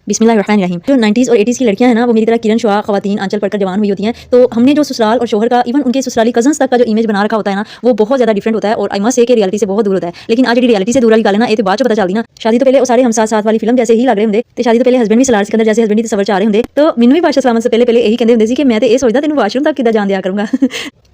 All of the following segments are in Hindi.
बिस्मिल्लाहिर्रहमानिर्रहीम। जो 90s और 80s की लड़कियां हैं ना, वो मेरी तरह किरण शुआ ख़वातीन आंचल पढ़कर जवान हुई होती हैं। तो हमने जो ससुराल और शोहर का, इवन उनके ससुराली कज़न्स तक का जो इमेज बना रखा होता है ना, वो बहुत ज़्यादा डिफरेंट होता है और आई मस्ट से कि रियलिटी से बहुत दूर होता है। लेकिन आज जी रियलिटी से दूर वाली गल है ना, ये तो बाद चो पता चलदी ना। शादी तो पहले वो सारे हम साथ साथ वाली फिल्म जैसे ही लग रहे होंगे, तो शादी तो पहले हस्बैंड भी सलार सिकंदर जैसे हस्बैंड ही तस्वर च आ रहे होंगे। तो मैनू भी बादशाह सलामत से पहले पहले यही कहते होंगे सी कि मैं तो ये सोचदा तेनू वाशरूम तक किद्दां जान दिया करूंगा।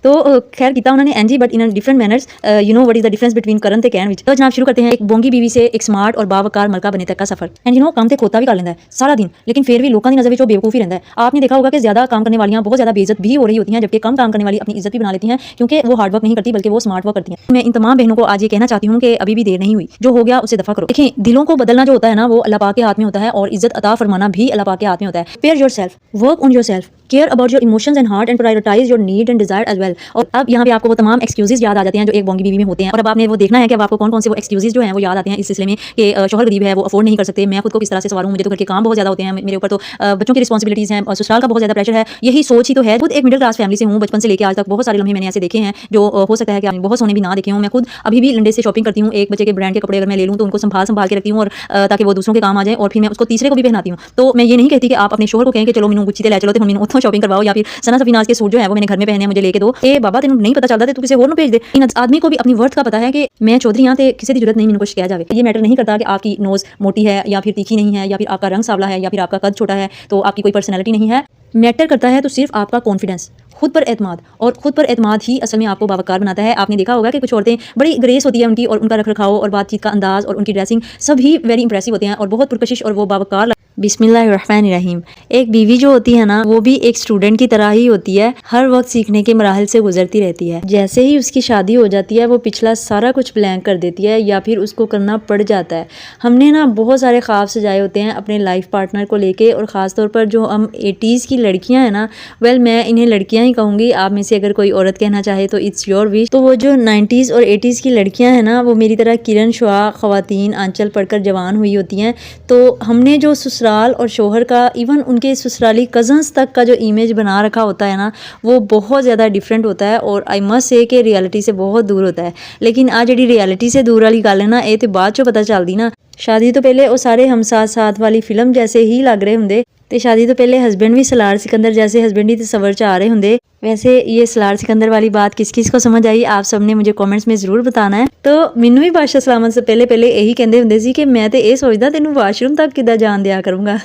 तो खैर किया उन्होंने एनजी but in different manners. You know what is the difference between करण ते कैन विच। तो जनाब शुरू करते हैं एक बोंगी बीवी से एक स्मार्ट और बावकार मलका बने तक का सफर। एंड यू नो काम ते खोता भी कर लेंदा है सारा दिन, लेकिन फिर भी लोगों की नज़र में बेवकूफ़ी रहता है। आपने देखा होगा कि ज्यादा काम करने वालियां बहुत ज्यादा बेइज्जत भी हो रही होती हैं, जबकि कम काम करने वाली अपनी इज्जत भी बना लेती हैं, क्योंकि वो हार्ड वर्क नहीं करती बल्कि वो स्मार्ट वर्क करती हैं। मैं इन तमाम बहनों को आज ये कहना चाहती हूँ कि अभी भी देर नहीं हुई, जो हो गया उसे दफा करो। देखिए, दिलों को बदलना जो होता है ना, वो अल्लाह पाक के हाथ में होता है, और इज्जत अता फरमाना भी अल्लाह पाक के हाथ में होता है। Prepare yourself, work on yourself, care about your emotions and heart and prioritise your need and desire as well. और अब यहाँ पे आपको वो तमाम एक्सक्यूजेस याद आ जाते हैं जो एक बोंगी बीवी में होते हैं, और अब आपने वो देखना है कि अब आपको कौन कौन से वो एक्सक्यूजेस जो हैं वो याद आते हैं इस सिलसिले में कि शोहर गरीब है, वो अफोर्ड नहीं कर सकते, मैं खुद को किस तरह से संवारूं, मुझे तो घर के काम बहुत ज्यादा होते हैं, मेरे ऊपर तो बच्चों की रिस्पॉन्सिबिलिटीज हैं और ससुराल का बहुत ज्यादा प्रेशर है। यही सोच ही तो है। खुद एक मिडिल क्लास फैमिली से हूँ, बचपन से लेकर आज तक बहुत सारे लम्हे मैंने ऐसे देखे हैं जो हो सकता है कि आपने बहुत सोने भी ना देखे हों। मैं खुद अभी भी लंडे से शॉपिंग करती हूँ, एक बच्चे के ब्रांड के कपड़े अगर मैं ले लूँ तो उनको संभाल के रखती हूँ, और ताकि वो दूसरों के काम आ जाए, और फिर मैं उसको तीसरे को भी पहनाती हूँ। तो मैं ये नहीं कहती कि आप अपने शोहर को कहें कि चलो मैंने गुच्ची ते ले चलो तो मैंने उतो शॉपिंग करवाओ, या फिर सना सफीनाज के सूट जो है वो मैंने घर में पहने हैं, मुझे लेके दो। ए बाबा तेन नहीं पता चलता तो तू किसी और भेज दे। इन आदमी को भी अपनी वर्थ का पता है कि मैं चौधरी हाँ, तो किसी की जरूरत नहीं मैंने कुछ कहा जाए। ये मैटर नहीं करता कि आपकी नोज मोटी है या फिर तीखी नहीं है, या फिर आपका रंग सावला है, या फिर आपका कद छोटा है, तो आपकी कोई पर्सनैलिटी नहीं है। मैटर करता है तो सिर्फ आपका कॉन्फिडेंस, खुद पर एतमाद, और खुद पर एतमाद ही असल में आपको बावकार बनाता है। आपने देखा होगा कि कुछ औरतें बड़ी ग्रेस होती है उनकी, और उनका रखरखाव और बातचीत का अंदाज और उनकी ड्रेसिंग सभी वेरी इंप्रेसिव होते हैं और बहुत पुरकशिश और वो बावकार। बिस्मिल्लाहिर्रहमानिर्रहीम। एक बीवी जो होती है ना, वो भी एक स्टूडेंट की तरह ही होती है, हर वक्त सीखने के मराहल से गुजरती रहती है। जैसे ही उसकी शादी हो जाती है, वो पिछला सारा कुछ ब्लैंक कर देती है, या फिर उसको करना पड़ जाता है। हमने ना बहुत सारे ख्वाब सजाए होते हैं अपने लाइफ पार्टनर को लेके, और ख़ासतौर पर जो हम 80s की लड़कियां हैं ना, वेल मैं इन्हें लड़कियां ही कहूँगी, आप में से अगर कोई औरत कहना चाहे तो इट्स योर विश। तो वो जो 90s और 80s की लड़कियां हैं ना, वो मेरी तरह किरण शुआ ख़वातीन आंचल पढ़कर जवान हुई होती हैं। तो हमने जो ससुराल और शोहर का, इवन उनके ससुराली कज़न्स तक का जो इमेज बना रखा होता है ना, वो बहुत ज़्यादा डिफरेंट होता है, और आई मस्ट से कि रियलिटी से बहुत दूर होता है। लेकिन आज जी रियलिटी से दूर वाली गल है ना, ये तो बाद चो पता चलदी ना। शादी तो पहले वो सारे हम साथ साथ वाली फिल्म जैसे ही लग रहे होंगे, तो शादी तो पहले हस्बैंड भी सलार सिकंदर जैसे हस्बैंड ही तस्वर च आ रहे होंगे। वैसे ये सलार सिकंदर वाली बात किस किस को समझ आई, आप सबने मुझे कमेंट्स में जरूर बताना है। तो मैनू भी बादशाह सलामत से पहले पहले यही कहते होंगे सी कि मैं तो ये सोचदा तेनू वाशरूम तक किद्दां जान दिया करूंगा।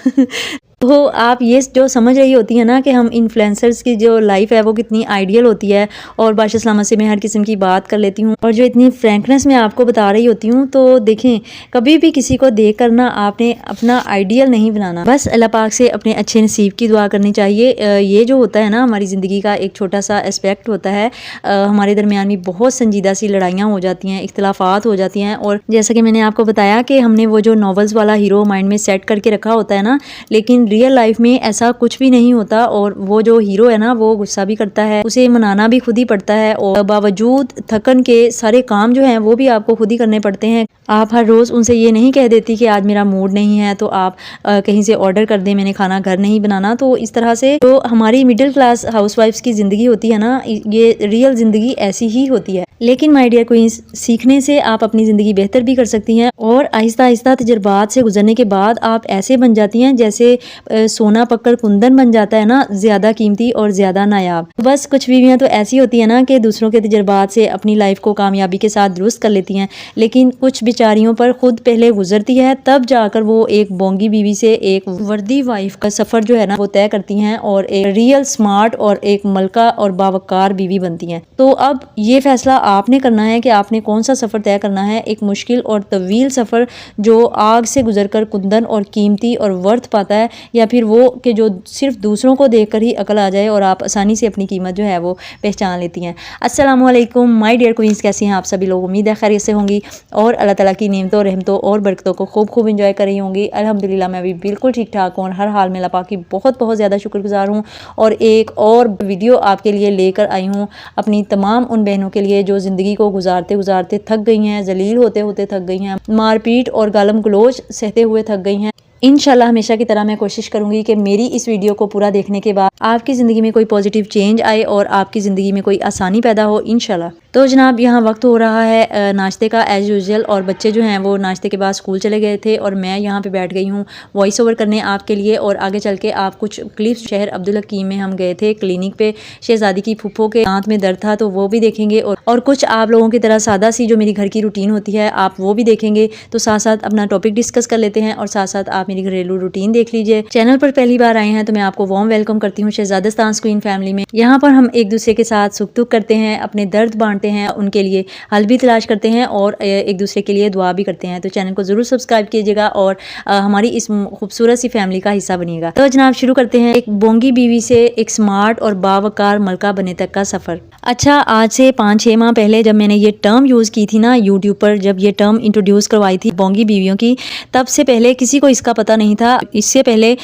तो आप ये जो समझ रही होती है ना कि हम इन्फ्लुएंसर्स की जो लाइफ है वो कितनी आइडियल होती है, और बादशाह सलामत से मैं हर किस्म की बात कर लेती हूँ, और जो इतनी फ्रैंकनेस में आपको बता रही होती हूँ। तो देखें, कभी भी किसी को देख कर ना आपने अपना आइडियल नहीं बनाना, बस अल्लाह पाक से अपने अच्छे नसीब की दुआ करनी चाहिए। ये जो होता है ना, हमारी ज़िंदगी का एक छोटा सा एस्पेक्ट होता है। हमारे दरमियान भी बहुत संजीदा सी लड़ाइयाँ हो जाती हैं, इख्तलाफात हो जाती हैं, और जैसा कि मैंने आपको बताया कि हमने वो जो नॉवेल्स वाला हीरो माइंड में सेट करके रखा होता है ना, लेकिन रियल लाइफ में ऐसा कुछ भी नहीं होता। और वो जो हीरो है ना, वो गुस्सा भी करता है, उसे मनाना भी खुद ही पड़ता है, और बावजूद थकन के सारे काम जो हैं वो भी आपको खुद ही करने पड़ते हैं। आप हर रोज़ उनसे ये नहीं कह देती कि आज मेरा मूड नहीं है तो आप कहीं से ऑर्डर कर दें, मैंने खाना घर नहीं बनाना। तो इस तरह से जो हमारी मिडिल क्लास हाउसवाइफ्स की ज़िंदगी होती है ना, ये रियल ज़िंदगी ऐसी ही होती है। लेकिन माय डियर क्वींस, सीखने से आप अपनी ज़िंदगी बेहतर भी कर सकती हैं, और आहिस्ता आहिस्ता तजुर्बात से गुजरने के बाद आप ऐसे बन जाती हैं जैसे सोना पकड़ कुंदन बन जाता है ना, ज़्यादा कीमती और ज़्यादा नायाब। बस कुछ बीवियाँ तो ऐसी होती है ना कि दूसरों के तजुर्बात से अपनी लाइफ को कामयाबी के साथ दुरुस्त कर लेती हैं, लेकिन कुछ बेचारियों पर खुद पहले गुजरती है, तब जाकर वो एक बोंगी बीवी से एक वर्दी वाइफ का सफ़र जो है ना वो तय करती हैं, और एक रियल स्मार्ट और एक मलका और बावकार बीवी बनती हैं। तो अब ये फैसला आपने करना है कि आपने कौन सा सफ़र तय करना है, एक मुश्किल और तवील सफ़र जो आग से गुजरकर कुंदन और कीमती और वर्थ पाता है, या फिर वो कि जो सिर्फ दूसरों को देखकर ही अकल आ जाए और आप आसानी से अपनी कीमत जो है वो पहचान लेती हैं। अस्सलामु अलैकुम माय डियर क्वींस, कैसी हैं आप सभी लोग? उम्मीद है खैरियत से होंगी और अल्लाह ताला की नेमतों, रहमतों और बरकतों को खूब खूब इंजॉय कर रही होंगी। अल्हम्दुलिल्लाह मैं भी बिल्कुल ठीक ठाक हूँ, हर हाल में अल्लाह पाक की बहुत बहुत ज़्यादा शुक्रगुजार हूँ, और एक और वीडियो आपके लिए लेकर आई हूँ अपनी तमाम उन बहनों के लिए जो ज़िंदगी को गुजारते गुजारते थक गई हैं, जलील होते होते थक गई हैं, मारपीट और गालम गलोच सहते हुए थक गई हैं। इंशाल्लाह हमेशा की तरह मैं कोशिश करूंगी कि मेरी इस वीडियो को पूरा देखने के बाद आपकी ज़िंदगी में कोई पॉजिटिव चेंज आए और आपकी ज़िंदगी में कोई आसानी पैदा हो इंशाल्लाह। तो जनाब यहाँ वक्त हो रहा है नाश्ते का एज़ यूजुअल, और बच्चे जो हैं वो नाश्ते के बाद स्कूल चले गए थे और मैं यहाँ पे बैठ गई हूँ वॉइस ओवर करने आपके लिए। और आगे चल के आप कुछ क्लिप्स, शहर अब्दुल हकीम में हम गए थे क्लिनिक पे, शहजादी की फूफो के दांत में दर्द था तो वो भी देखेंगे, और कुछ आप लोगों की तरह सादा सी जो मेरी घर की रूटीन होती है आप वो भी देखेंगे। तो साथ साथ अपना टॉपिक डिस्कस कर लेते हैं और साथ साथ आप मेरी घरेलू रूटीन देख लीजिए। चैनल पर पहली बार आए हैं तो मैं आपको वार्म वेलकम करती हूँ शहजादस्तान क्वीन फैमिली में। यहाँ पर हम एक दूसरे के साथ सुख दुख करते हैं, अपने दर्द बांटते हैं, उनके लिए हल भी तलाश करते हैं और एक दूसरे के लिए दुआ भी करते हैं। तो चैनल को ज़रूर सब्सक्राइब कीजिएगा और हमारी इस खूबसूरत सी फैमिली का हिस्सा बनिएगा। तो जनाब शुरू करते हैं एक बोंगी बीवी से एक स्मार्ट और बावकार मलका बनने तक का सफ़र। अच्छा, आज से 5-6 माह पहले जब मैंने ये टर्म यूज़ की थी ना यूट्यूब पर, जब ये टर्म इंट्रोड्यूस करवाई थी बोंगी बीवियों की, तब से पहले किसी को इसका पता नहीं था। इससे पहले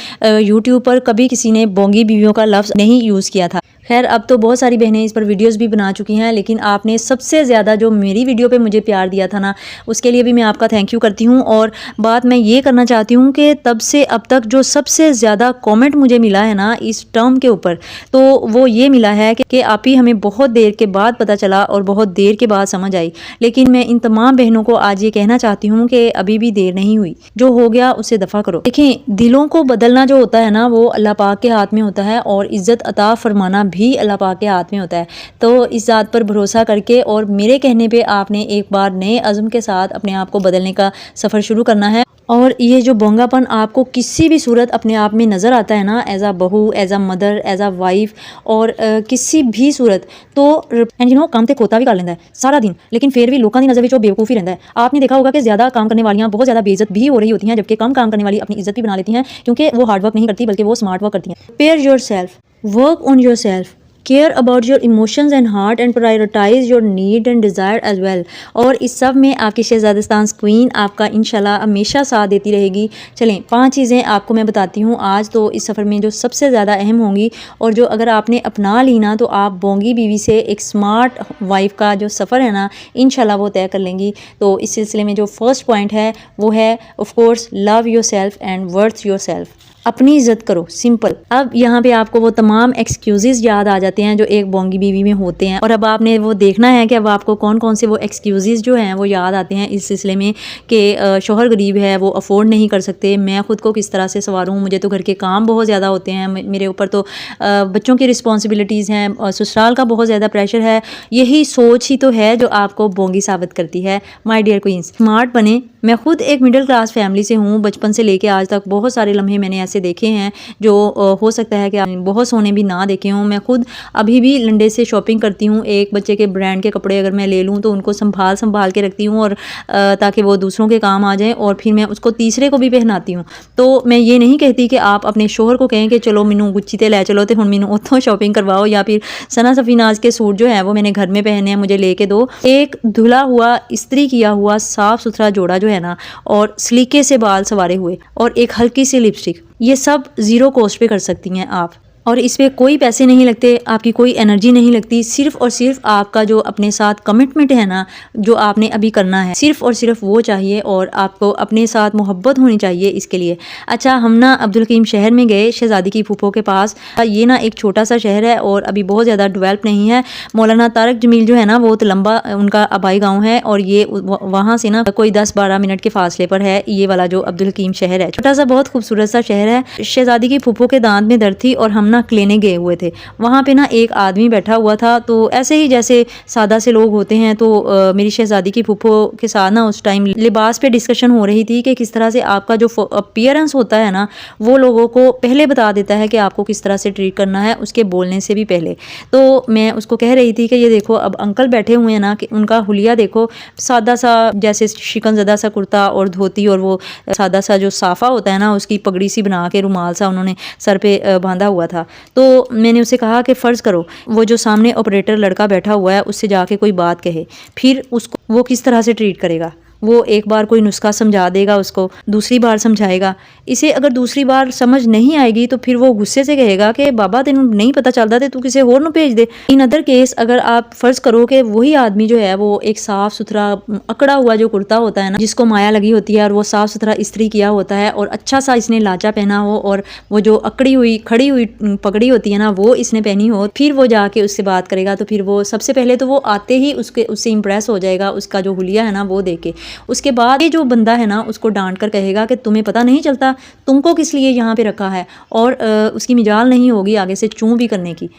यूट्यूब पर कभी किसी ने बोंगी बीवियों का लफ्ज़ नहीं यूज़ किया था। खैर अब तो बहुत सारी बहनें इस पर वीडियोस भी बना चुकी हैं, लेकिन आपने सबसे ज़्यादा जो मेरी वीडियो पे मुझे प्यार दिया था ना, उसके लिए भी मैं आपका थैंक यू करती हूँ। और बात मैं ये करना चाहती हूँ कि तब से अब तक जो सबसे ज़्यादा कमेंट मुझे मिला है ना इस टर्म के ऊपर, तो वो ये मिला है कि आप ही हमें बहुत देर के बाद पता चला और बहुत देर के बाद समझ आई। लेकिन मैं इन तमाम बहनों को आज ये कहना चाहती हूँ कि अभी भी देर नहीं हुई, जो हो गया उसे दफ़ा करो। देखें, दिलों को बदलना जो होता है ना वो अल्लाह पाक के हाथ में होता है, और इज़्ज़त अता फरमाना भी अल्लाह पाक के हाथ में होता है। तो इस बात पर भरोसा करके और मेरे कहने पे आपने एक बार नए अज़्म के साथ अपने आप को बदलने का सफ़र शुरू करना है। और ये जो बोंगापन आपको किसी भी सूरत अपने आप में नज़र आता है ना, एज़ आ बहू, एज़ आ मदर, एज़ आ वाइफ, और किसी भी सूरत, तो एंड काम ते खोता भी कर लेंदा है सारा दिन, लेकिन फिर भी लोगों की नज़र में जो बेवकूफ़ी रहता है। आपने देखा होगा कि ज़्यादा काम करने वालियाँ बहुत ज़्यादा बेइज्जत भी हो रही होती हैं, जबकि कम काम करने वाली अपनी इज्जत भी बना लेती हैं, क्योंकि वो हार्ड वर्क नहीं करती बल्कि वो स्मार्ट वर्क करती हैं। Prepare yourself, work on yourself, care about your emotions and heart and prioritise your need and desire as well. और इस सब में आपकी शहजादस्तान क्वीन आपका इंशाल्लाह हमेशा साथ देती रहेगी। चलें 5 चीज़ें आपको मैं बताती हूँ आज तो इस सफ़र में जो सबसे ज़्यादा अहम होंगी, और जो अगर आपने अपना ली ना तो आप बोंगी बीवी से एक स्मार्ट वाइफ का जो सफ़र है ना इंशाल्लाह वो तय कर लेंगी। तो इस सिलसिले में जो फर्स्ट पॉइंट है वो है of course love your self and worth your self. अपनी इज़्ज़त करो, सिंपल। अब यहाँ पे आपको वो तमाम एक्सक्यूज़ेज़ याद आ जाते हैं जो एक बोंगी बीवी में होते हैं, और अब आपने वो देखना है कि अब आपको कौन कौन से वो एक्सक्यूज़ेज़ जो हैं वो याद आते हैं इस सिलसिले में कि शौहर गरीब है, वो अफोर्ड नहीं कर सकते, मैं ख़ुद को किस तरह से संवारूँ, मुझे तो घर के काम बहुत ज़्यादा होते हैं, मेरे ऊपर तो बच्चों की रिस्पॉन्सिबिलिटीज़ हैं और ससुराल का बहुत ज़्यादा प्रेशर है। यही सोच ही तो है जो आपको बोंगी साबित करती है। माय डियर क्वींस, स्मार्ट बने। मैं खुद एक मिडिल क्लास फैमिली से हूँ, बचपन से लेके आज तक बहुत सारे लम्हे मैंने ऐसे देखे हैं जो हो सकता है कि आप बहुत सोने भी ना देखे हों। मैं खुद अभी भी लंडे से शॉपिंग करती हूँ, एक बच्चे के ब्रांड के कपड़े अगर मैं ले लूँ तो उनको संभाल के रखती हूँ, और ताकि वो दूसरों के काम आ जाएँ, और फिर मैं उसको तीसरे को भी पहनाती हूँ। तो मैं ये नहीं कहती कि आप अपने शोहर को कहें कि चलो मैनू गुच्ची ते लै चलो तो हुण मैनू उत्थों शॉपिंग करवाओ, या फिर सना सफीनाज के सूट जो है वो मैंने घर में पहने हैं, मुझे लेके दो। एक धुला हुआ, इस्त्री किया हुआ, साफ़ सुथरा जोड़ा जो है ना, और सलीके से बाल संवारे हुए, और एक हल्की सी लिपस्टिक, ये सब ज़ीरो कॉस्ट पे कर सकती हैं आप। और इस पर कोई पैसे नहीं लगते, आपकी कोई एनर्जी नहीं लगती, सिर्फ़ और सिर्फ आपका जो अपने साथ कमिटमेंट है ना, जो आपने अभी करना है, सिर्फ़ और सिर्फ वो चाहिए, और आपको अपने साथ मोहब्बत होनी चाहिए इसके लिए। अच्छा, हम ना अब्दुल हकीम शहर में गए शहजादी की फूफो के पास। ये ना एक छोटा सा शहर है और अभी बहुत ज़्यादा डेवलप नहीं है। मौलाना तारक जमील जो है ना वो तो लंबा उनका आबाई गाँव है, और ये वहाँ से ना कोई 10-12 मिनट के फासले पर है ये वाला जो अब्दुल हकीम शहर है। छोटा सा बहुत खूबसूरत सा शहर है। शहजादी की फूफो के दांत में दर्द थी और हम ना क्लिनिक गए हुए थे। वहाँ पे ना एक आदमी बैठा हुआ था, तो ऐसे ही जैसे सादा से लोग होते हैं, तो मेरी शहजादी की फूफो के साथ ना उस टाइम लिबास पे डिस्कशन हो रही थी कि किस तरह से आपका जो अपीयरेंस होता है ना वो लोगों को पहले बता देता है कि आपको किस तरह से ट्रीट करना है, उसके बोलने से भी पहले। तो मैं उसको कह रही थी कि ये देखो अब अंकल बैठे हुए हैं ना, कि उनका हुलिया देखो, सादा सा जैसे शिकनज़दा सा कुर्ता और धोती, और वो सादा सा जो साफ़ा होता है ना उसकी पगड़ी सी बना के रुमाल सा उन्होंने सर पे बांधा हुआ था। तो मैंने उसे कहा कि फ़र्ज़ करो वो जो सामने ऑपरेटर लड़का बैठा हुआ है उससे जाके कोई बात कहे, फिर उसको वो किस तरह से ट्रीट करेगा। वो एक बार कोई नुस्खा समझा देगा उसको, दूसरी बार समझाएगा। इसे अगर दूसरी बार समझ नहीं आएगी तो फिर वो गुस्से से कहेगा कि बाबा तेनू नहीं पता चलता तो तू किसी होर नू भेज दे। इन अदर केस अगर आप फ़र्ज़ करो कि वही आदमी जो है वो एक साफ़ सुथरा अकड़ा हुआ जो कुर्ता होता है ना, जिसको माया लगी होती है और वो साफ़ सुथरा इस्त्री किया होता है और अच्छा सा इसने लाचा पहना हो और वो जो अकड़ी हुई खड़ी हुई पगड़ी होती है ना वो इसने पहनी हो, फिर वो जाके उससे बात करेगा तो फिर वो सबसे पहले तो वो आते ही उससे इम्प्रेस हो जाएगा, उसका जो हुलिया है ना वो देख के। उसके बाद ये जो बंदा है ना उसको डांट कर कहेगा कि तुम्हें पता नहीं चलता, तुमको किस लिए यहाँ पे रखा है, और उसकी मिजाल नहीं होगी आगे से चूं भी करने की।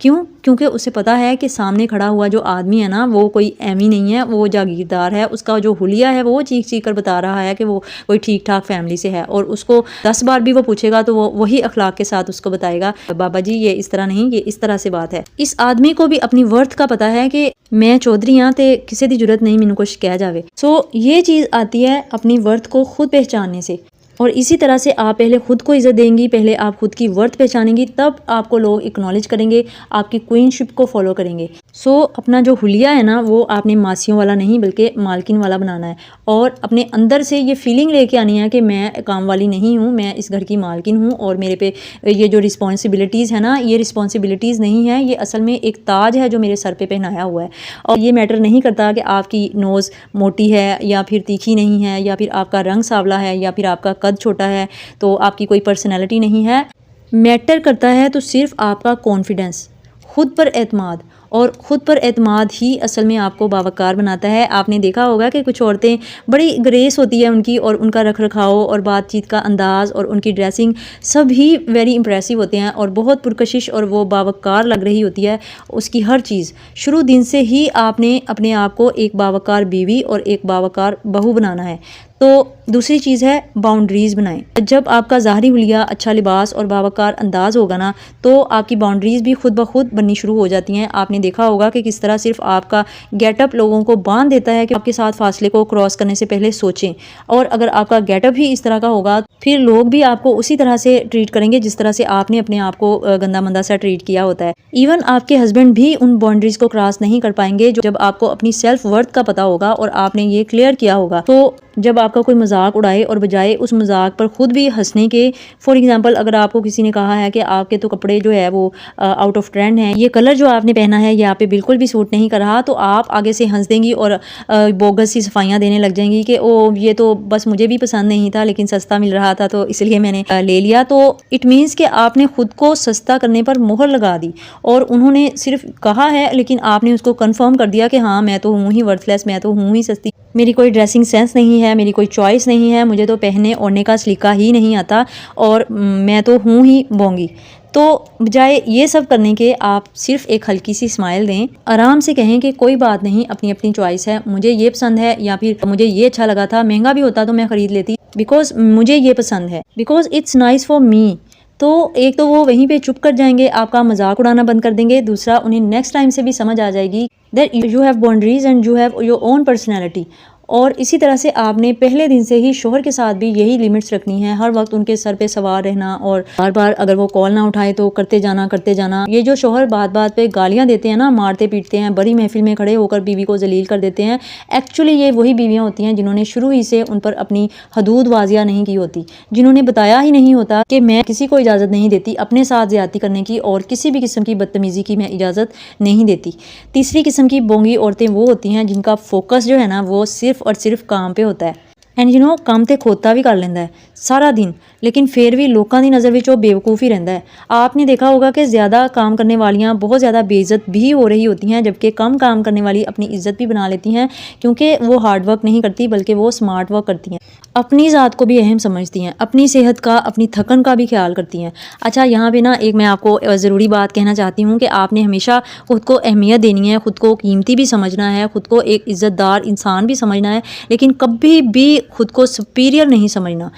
क्यों? क्योंकि उसे पता है कि सामने खड़ा हुआ जो आदमी है ना वो कोई एमी नहीं है, वो जागीरदार है, उसका जो हुलिया है वो चीख चीख कर बता रहा है कि वो कोई ठीक ठाक फैमिली से है, और उसको 10 बार भी वो पूछेगा तो वो वही अखलाक के साथ उसको बताएगा, बाबा जी ये इस तरह नहीं, ये इस तरह से बात है। इस आदमी को भी अपनी वर्थ का पता है कि मैं चौधरी हाँ ते किसी की जरूरत नहीं मैनू कुछ कह जावे। सो ये चीज़ आती है अपनी वर्थ को खुद पहचानने से, और इसी तरह से आप पहले खुद को इज़्ज़त देंगी, पहले आप खुद की वर्थ पहचानेंगी, तब आपको लोग एक्नॉलेज करेंगे, आपकी क्वीनशिप को फॉलो करेंगे। सो अपना जो हुलिया है ना वो आपने मासियों वाला नहीं बल्कि मालकिन वाला बनाना है, और अपने अंदर से ये फीलिंग लेके आनी है कि मैं काम वाली नहीं हूँ, मैं इस घर की मालकिन हूँ और मेरे पे ये जो रिस्पॉन्सिबिलिटीज़ है ना ये रिस्पॉन्सिबिलिटीज़ नहीं है, ये असल में एक ताज है जो मेरे सर पे पहनाया हुआ है। और ये मैटर नहीं करता कि आपकी नोज़ मोटी है या फिर तीखी नहीं है या फिर आपका रंग सांवला है या फिर आपका कद छोटा है तो आपकी कोई पर्सनैलिटी नहीं है। मैटर करता है तो सिर्फ आपका कॉन्फिडेंस, खुद पर एतमाद, और ख़ुद पर एतमाद ही असल में आपको बावकार बनाता है। आपने देखा होगा कि कुछ औरतें बड़ी ग्रेस होती है उनकी, और उनका रख रखाव और बातचीत का अंदाज़ और उनकी ड्रेसिंग सब ही वेरी इंप्रेसिव होते हैं और बहुत पुरकशिश और वो बावकार लग रही होती है उसकी हर चीज़। शुरू दिन से ही आपने अपने आप को एक बावकार बीवी और एक बावकार बहू बनाना है। तो दूसरी चीज़ है बाउंड्रीज़ बनाएं। जब आपका ज़ाहरी हुलिया, अच्छा लिबास और बावकार अंदाज़ होगा ना तो आपकी बाउंड्रीज़ भी खुद ब खुद बननी शुरू हो जाती हैं। आपने देखा होगा कि किस तरह सिर्फ आपका गेटअप लोगों को बांध देता है कि आपके साथ फासले को क्रॉस करने से पहले सोचें, और अगर आपका गेटअप ही इस तरह का होगा फिर लोग भी आपको उसी तरह से ट्रीट करेंगे जिस तरह से आपने अपने आप को गंदा मंदा सा ट्रीट किया होता है। इवन आपके हस्बैंड भी उन बाउंड्रीज़ को क्रॉस नहीं कर पाएंगे जब आपको अपनी सेल्फ वर्थ का पता होगा और आपने ये क्लियर किया होगा। तो जब आपका कोई मजाक उड़ाए और बजाय उस मजाक पर खुद भी हंसने के, फॉर एग्जांपल अगर आपको किसी ने कहा है कि आपके तो कपड़े जो है वो आउट ऑफ ट्रेंड हैं, ये कलर जो आपने पहना है ये आप पे बिल्कुल भी सूट नहीं कर रहा, तो आप आगे से हंस देंगी और बोगस सी सफाइयाँ देने लग जाएंगी कि ओ ये तो बस मुझे भी पसंद नहीं था लेकिन सस्ता मिल रहा था तो इसलिए मैंने ले लिया। तो इट मीन्स कि आपने खुद को सस्ता करने पर मोहर लगा दी, और उन्होंने सिर्फ कहा है लेकिन आपने उसको कन्फर्म कर दिया कि हाँ मैं तो हूँ ही वर्थलेस, मैं तो हूँ ही सस्ती, मेरी कोई ड्रेसिंग सेंस नहीं है, मेरी कोई चॉइस नहीं है, मुझे तो पहनने ओढ़ने का सलीका ही नहीं आता और मैं तो हूँ ही बोंगी। तो बजाय ये सब करने के आप सिर्फ एक हल्की सी स्माइल दें, आराम से कहें कि कोई बात नहीं, अपनी अपनी चॉइस है, मुझे ये पसंद है या फिर मुझे ये अच्छा लगा था, महंगा भी होता तो मैं ख़रीद लेती बिकॉज मुझे ये पसंद है, because it's nice for me. तो एक तो वो वहीं पे चुप कर जाएंगे, आपका मजाक उड़ाना बंद कर देंगे, दूसरा उन्हें नेक्स्ट टाइम से भी समझ आ जाएगी that you have boundaries and you have your own personality. और इसी तरह से आपने पहले दिन से ही शोहर के साथ भी यही लिमिट्स रखनी है, हर वक्त उनके सर पे सवार रहना और बार बार अगर वो कॉल ना उठाए तो करते जाना। ये जो शोहर बात बात पे गालियां देते हैं ना, मारते पीटते हैं, बड़ी महफिल में खड़े होकर बीवी को जलील कर देते हैं, एक्चुअली ये वही बीवियां होती हैं जिन्होंने शुरू ही से उन पर अपनी हदूद वाजिया नहीं की होती, जिन्होंने बताया ही नहीं होता कि मैं किसी को इजाज़त नहीं देती अपने साथ ज़्यादती करने की और किसी भी किस्म की बदतमीज़ी की मैं इजाज़त नहीं देती। तीसरी किस्म की बोंगी औरतें वो होती हैं जिनका फोकस जो है ना वो सिर्फ और सिर्फ काम पे होता है, एंड यू नो काम ते खोता भी कर लेंदा है सारा दिन, लेकिन फिर भी लोगों की नज़र में वो बेवकूफ़ ही रहता है। आपने देखा होगा कि ज़्यादा काम करने वालियाँ बहुत ज़्यादा बेइज्जत भी हो रही होती हैं, जबकि कम काम करने वाली अपनी इज्जत भी बना लेती हैं क्योंकि वो हार्ड वर्क नहीं करती बल्कि वो स्मार्ट वर्क करती हैं, अपनी ज़ात को भी अहम समझती हैं, अपनी सेहत का, अपनी थकन का भी ख्याल करती हैं। अच्छा, यहाँ पे ना एक मैं आपको ज़रूरी बात कहना चाहती हूँ कि आपने हमेशा खुद को अहमियत देनी है, खुद को कीमती भी समझना है, खुद को एक इज़्ज़तदार इंसान भी समझना है, लेकिन कभी भी खुद को सुपीरियर नहीं समझना।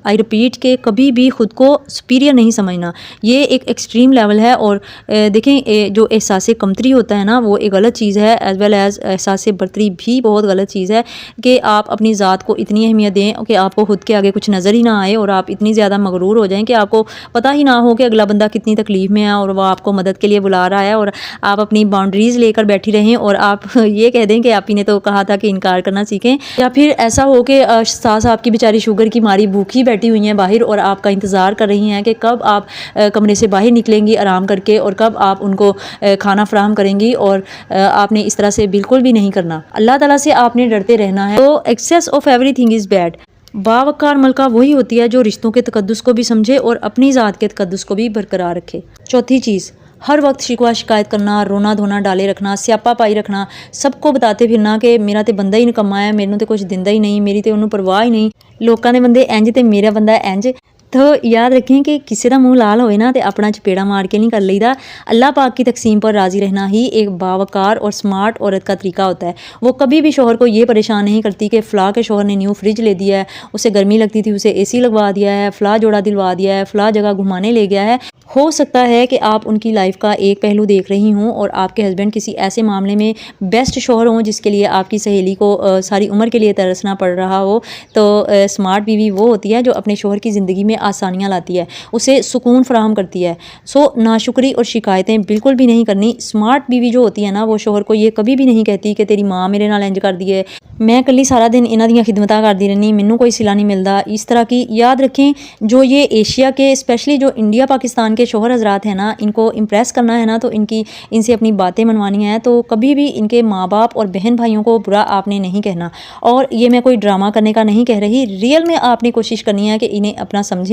आई रिपीट के कभी भी खुद को सुपीरियर नहीं समझना, ये एक एक्सट्रीम लेवल है। और देखें जो एहसास कमतरी होता है ना वो एक गलत चीज़ है, एज़ वेल एज़ एहसास बर्तरी भी बहुत गलत चीज़ है कि आप अपनी ज़ात को इतनी अहमियत दें कि आपको खुद के आगे कुछ नज़र ही ना आए और आप इतनी ज़्यादा मगरूर हो जाएं कि आपको पता ही ना हो कि अगला बंदा कितनी तकलीफ़ में है और वो आपको मदद के लिए बुला रहा है और आप अपनी बाउंड्रीज़ लेकर बैठी रहें और आप ये कह दें कि आप ही ने तो कहा था कि इनकार करना सीखें। या फिर ऐसा हो कि सास आपकी बेचारी शुगर की मारी भूखी बैठी हुई हैं बाहर और आपका इंतज़ार कर रही हैं कि कब आप कमरे से बाहर निकलेंगी आराम करके और कब आप उनको खाना फराहम करेंगी, और आपने इस तरह से बिल्कुल भी नहीं करना। अल्लाह ताला से आपने डरते रहना है। तो excess of everything is bad. बावकार मलका वही होती है जो रिश्तों के तकद्दुस को भी समझे और अपनी ज़ात के तकद्दुस को भी बरकरार रखे। चौथी चीज़, हर वक्त शिकवा शिकायत करना, रोना धोना डाले रखना, स्यापा पाई रखना, सबको बताते फिरना कि मेरा तो बंदा ही निकम्मा है, मैनू तो कुछ दिंदा ही नहीं, मेरी तो उन्होंने परवाह ही नहीं, लोगों के बंदे इंज तो मेरा बंदा इंज। तो याद रखें कि किसी का मुँह लाल होए ना तो अपना चपेड़ा मार के नहीं कर लीदा। अल्लाह पाक की तकसीम पर राज़ी रहना ही एक बावकार और स्मार्ट औरत का तरीका होता है। वो कभी भी शोहर को ये परेशान नहीं करती कि फ़लाँ के शोहर ने न्यू फ्रिज ले दिया है, उसे गर्मी लगती थी उसे एसी लगवा दिया है, फ़लाँ जोड़ा दिलवा दिया है, फ़लाँ जगह घुमाने ले गया है। हो सकता है कि आप उनकी लाइफ का एक पहलू देख रही हों और आपके हस्बैंड किसी ऐसे मामले में बेस्ट शोहर हों जिसके लिए आपकी सहेली को सारी उम्र के लिए तरसना पड़ रहा हो। तो स्मार्ट बीवी वो होती है जो अपने शोहर की ज़िंदगी में आसानियाँ लाती है, उसे सुकून फराहम करती है। सो नाशुक्री और शिकायतें बिल्कुल भी नहीं करनी। स्मार्ट बीवी जो होती है ना वो शोहर को ये कभी भी नहीं कहती कि तेरी माँ मेरे नाल इंज कर दी है, मैं कली सारा दिन इन्हां दियां खिदमतां करदी रहनी, मैनू कोई सिला नहीं मिलता, इस तरह की। याद रखें जो ये एशिया के स्पेशली जो इंडिया पाकिस्तान के शोहर हजरात हैं ना, इनको इम्प्रेस करना है ना तो इनसे अपनी बातें मनवानी है तो कभी भी इनके माँ बाप और बहन भाइयों को बुरा आपने नहीं कहना। और ये मैं कोई ड्रामा करने का नहीं कह रही, रियल में आपने कोशिश करनी है कि इन्हें अपना समझें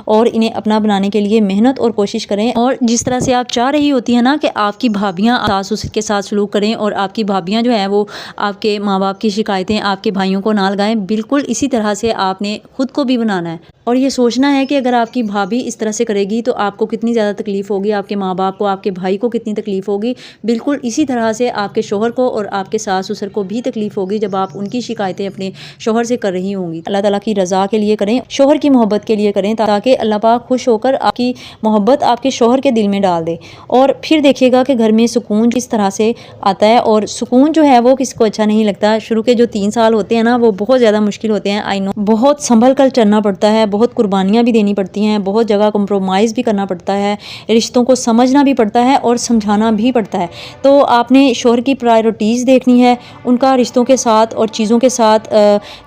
और इन्हें अपना बनाने के लिए मेहनत और कोशिश करें। और जिस तरह से आप चाह रही होती है ना कि आपकी भाभियाँ सास उसके साथ सलूक करें और आपकी भाभियाँ जो है वो आपके माँ बाप की शिकायतें आपके भाइयों को ना लगाएं, बिल्कुल इसी तरह से आपने खुद को भी बनाना है। और ये सोचना है कि अगर आपकी भाभी इस तरह से करेगी तो आपको कितनी ज़्यादा तकलीफ़ होगी, आपके माँ बाप को, आपके भाई को कितनी तकलीफ़ होगी। बिल्कुल इसी तरह से आपके शोहर को और आपके सास ससुर को भी तकलीफ़ होगी जब आप उनकी शिकायतें अपने शोहर से कर रही होंगी। अल्लाह ताला की रज़ा के लिए करें, शोहर की मोहब्बत के लिए करें ताकि अल्लाह पाक खुश होकर आपकी मोहब्बत आपके शोहर के दिल में डाल दे। और फिर देखिएगा कि घर में सुकून किस तरह से आता है। और सुकून जो है वो किसको अच्छा नहीं लगता। शुरू के जो 3 साल होते हैं ना वो बहुत ज़्यादा मुश्किल होते हैं, आई नो, बहुत संभल कर चलना पड़ता है, बहुत कुर्बानियाँ भी देनी पड़ती हैं, बहुत जगह कंप्रोमाइज़ भी करना पड़ता है, रिश्तों को समझना भी पड़ता है और समझाना भी पड़ता है। तो आपने शोहर की प्रायोरिटीज़ देखनी है, उनका रिश्तों के साथ और चीज़ों के साथ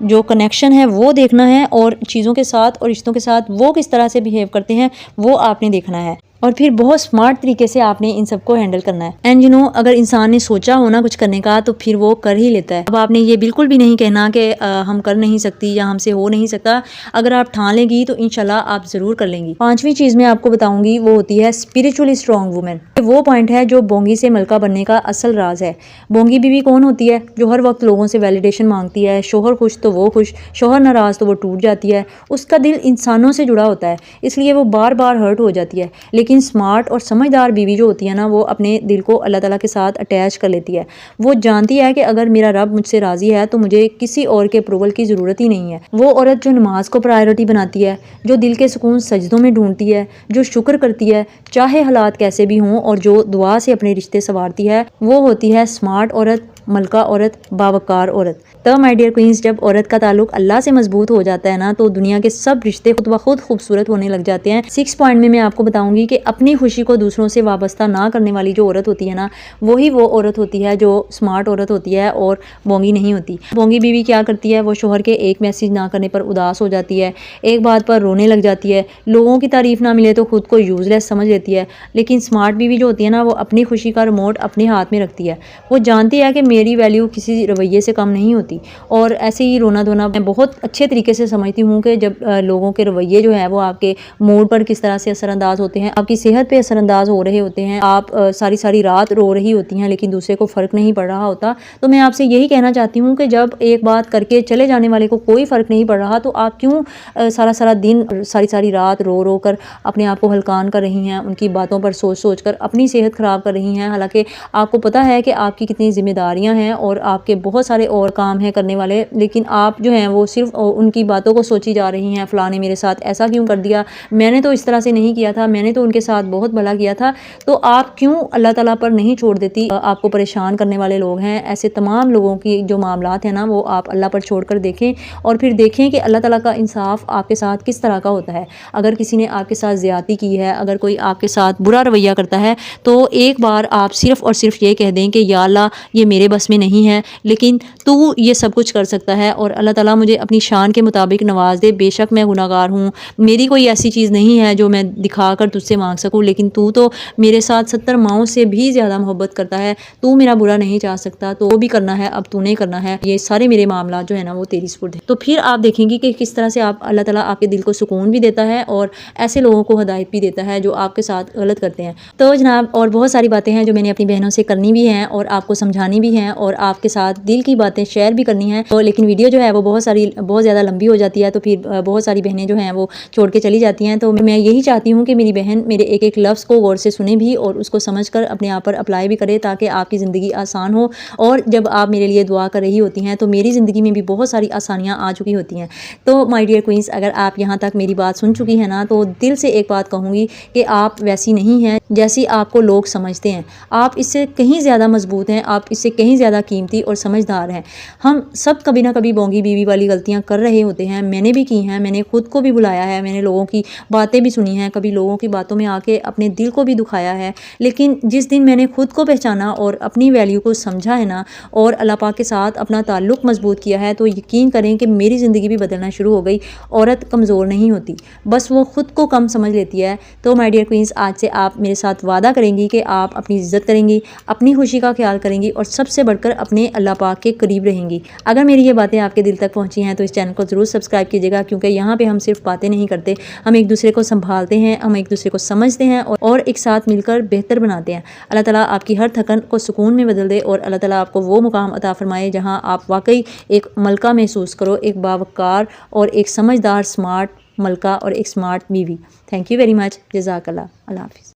जो कनेक्शन है वो देखना है और चीज़ों के साथ और रिश्तों के साथ वो किस तरह से बिहेव करते हैं वो आपने देखना है। और फिर बहुत स्मार्ट तरीके से आपने इन सबको हैंडल करना है। एंड अगर इंसान ने सोचा हो ना कुछ करने का तो फिर वो कर ही लेता है। अब आपने ये बिल्कुल भी नहीं कहना कि हम कर नहीं सकती या हमसे हो नहीं सकता। अगर आप ठान लेंगी तो इंशाल्लाह आप ज़रूर कर लेंगी। 5वीं चीज़ मैं आपको बताऊंगी वो होती है स्पिरिचुअली स्ट्रॉन्ग वुमेन। वो पॉइंट है जो बोंगी से मलका बनने का असल राज है। बोंगी बीवी कौन होती है? जो हर वक्त लोगों से वैलिडेशन मांगती है, शोहर खुश तो वो खुश, शोहर नाराज़ तो वो टूट जाती है। उसका दिल इंसानों से जुड़ा होता है इसलिए वो बार बार हर्ट हो जाती है। लेकिन स्मार्ट और समझदार बीवी जो होती है ना वो अपने दिल को अल्लाह ताला के साथ अटैच कर लेती है। वो जानती है कि अगर मेरा रब मुझसे राज़ी है तो मुझे किसी और के अप्रूवल की ज़रूरत ही नहीं है। वो औरत जो नमाज को प्रायोरिटी बनाती है, जो दिल के सुकून सजदों में ढूंढती है, जो शुक्र करती है चाहे हालात कैसे भी हों और जो दुआ से अपने रिश्ते संवारती है, वो होती है स्मार्ट औरत, मलका औरत, बावकार औरत। तो माय डियर क्वींस, जब औरत का ताल्लुक अल्लाह से मजबूत हो जाता है ना तो दुनिया के सब रिश्ते खुद ब खुद खूबसूरत होने लग जाते हैं। 6 पॉइंट में मैं आपको बताऊंगी कि अपनी खुशी को दूसरों से वाबस्ता ना करने वाली जो औरत होती है ना वही वो औरत होती है जो स्मार्ट औरत होती है और बोंगी नहीं होती। बोंगी बीवी क्या करती है? वो शोहर के एक मैसेज ना करने पर उदास हो जाती है, एक बात पर रोने लग जाती है, लोगों की तारीफ ना मिले तो खुद को यूजलेस समझ लेती है। लेकिन स्मार्ट बीवी जो होती है ना वो अपनी खुशी का रिमोट अपने हाथ में रखती है। वो जानती है कि मेरी वैल्यू किसी रवैये से कम नहीं होती। और ऐसे ही रोना धोना मैं बहुत अच्छे तरीके से समझती हूँ कि जब लोगों के रवैये जो है वो आपके मूड पर किस तरह से असरअंदाज होते हैं, आपकी सेहत पे असरअंदाज हो रहे होते हैं, आप सारी सारी रात रो रही होती हैं लेकिन दूसरे को फ़र्क नहीं पड़ रहा होता। तो मैं आपसे यही कहना चाहती हूँ कि जब एक बात करके चले जाने वाले को कोई फ़र्क नहीं पड़ रहा तो आप क्यों सारा सारा दिन सारी सारी रात रो रो कर अपने आप को हलकान कर रही हैं, उनकी बातों पर सोच सोच कर अपनी सेहत ख़राब कर रही हैं। हालांकि आपको पता है कि आपकी कितनी जिम्मेदारियां हैं और आपके बहुत सारे और काम हैं करने वाले, लेकिन आप जो हैं वो सिर्फ उनकी बातों को सोची जा रही हैं, फ़लाँ ने मेरे साथ ऐसा क्यों कर दिया, मैंने तो इस तरह से नहीं किया था, मैंने तो उनके साथ बहुत भला किया था। तो आप क्यों अल्लाह ताला पर नहीं छोड़ देती? आपको परेशान करने वाले लोग हैं, ऐसे तमाम लोगों की जो मामलात हैं ना वो आप अल्लाह पर छोड़ कर देखें और फिर देखें कि अल्लाह ताला का इंसाफ आपके साथ किस तरह का होता है। अगर किसी ने आपके साथ ज़्यादती की है, अगर कोई आपके साथ बुरा रवैया करता है, तो एक बार आप सिर्फ़ और सिर्फ ये कह दें कि या अल्लाह ये मेरे बस में नहीं है, लेकिन तू ये सब कुछ कर सकता है और अल्लाह ताला मुझे अपनी शान के मुताबिक नवाज़ दे। बेशक मैं गुनाहगार हूँ, मेरी कोई ऐसी चीज़ नहीं है जो मैं दिखाकर तुझसे मांग सकूँ, लेकिन तू तो मेरे साथ 70 माओं से भी ज़्यादा मोहब्बत करता है, तू मेरा बुरा नहीं चाह सकता, तो वो भी करना है, अब तूने करना है, ये सारे मेरे मामला जो है ना वो तेरी सुपुर्द है। तो फिर आप देखेंगी कि किस तरह से आप अल्लाह ताला आपके दिल को सुकून भी देता है और ऐसे लोगों को हिदायत भी देता है जो आपके साथ गलत करते हैं। तो जनाब और बहुत सारी बातें हैं जो मैंने अपनी बहनों से करनी भी हैं और आपको समझानी भी हैं और आपके साथ दिल की बातें शेयर भी करनी हैं, तो लेकिन वीडियो जो है वो बहुत ज़्यादा लंबी हो जाती है, तो फिर बहुत सारी बहनें जो हैं वो छोड़ के चली जाती हैं। तो मैं यही चाहती हूँ कि मेरी बहन मेरे एक एक लफ्ज़ को गौर से सुने भी और उसको समझकर अपने आप पर अप्लाई भी करे, ताकि आपकी ज़िंदगी आसान हो। और जब आप मेरे लिए दुआ कर रही होती हैं तो मेरी ज़िंदगी में भी बहुत सारी आसानियाँ आ चुकी होती हैं। तो माय डियर क्वींस, अगर आप यहाँ तक मेरी बात सुन चुकी हैं ना, तो दिल से एक बात कहूँगी कि आप वैसी नहीं हैं जैसी आपको लोग समझते हैं। आप इससे कहीं ज़्यादा मजबूत हैं, आप इससे कहीं ज़्यादा कीमती और समझदार हैं। हम सब कभी ना कभी बोंगी बीवी वाली गलतियाँ कर रहे होते हैं, मैंने भी की हैं, मैंने खुद को भी बुलाया है, मैंने लोगों की बातें भी सुनी हैं, कभी लोगों की बातों में आके अपने दिल को भी दुखाया है। लेकिन जिस दिन मैंने खुद को पहचाना और अपनी वैल्यू को समझा है ना और अल्लाह पाक के साथ अपना ताल्लुक़ मजबूत किया है, तो यकीन करें कि मेरी ज़िंदगी भी बदलना शुरू हो गई। औरत कमज़ोर नहीं होती, बस वो ख़ुद को कम समझ लेती है। तो माय डियर क्वींस, आज से आप मेरे साथ वादा करेंगी कि आप अपनी इज़्ज़त करेंगी, अपनी खुशी का ख्याल करेंगी और सबसे बढ़कर अपने अल्लाह पाक के करीब रहेंगी। अगर मेरी ये बातें आपके दिल तक पहुँची हैं तो इस चैनल को ज़रूर सब्सक्राइब कीजिएगा, क्योंकि यहाँ पे हम सिर्फ बातें नहीं करते, हम एक दूसरे को संभालते हैं, हम एक दूसरे को समझते हैं और एक साथ मिलकर बेहतर बनाते हैं। अल्लाह ताला आपकी हर थकन को सुकून में बदल दे और अल्लाह ताला आपको वो मुकाम अता फरमाए जहाँ आप वाकई एक मलका महसूस करो, एक बावकार और एक समझदार स्मार्ट मलका और एक स्मार्ट बीवी। Thank you very much. जज़ाकल्लाह। अल्लाह हाफ़िज़।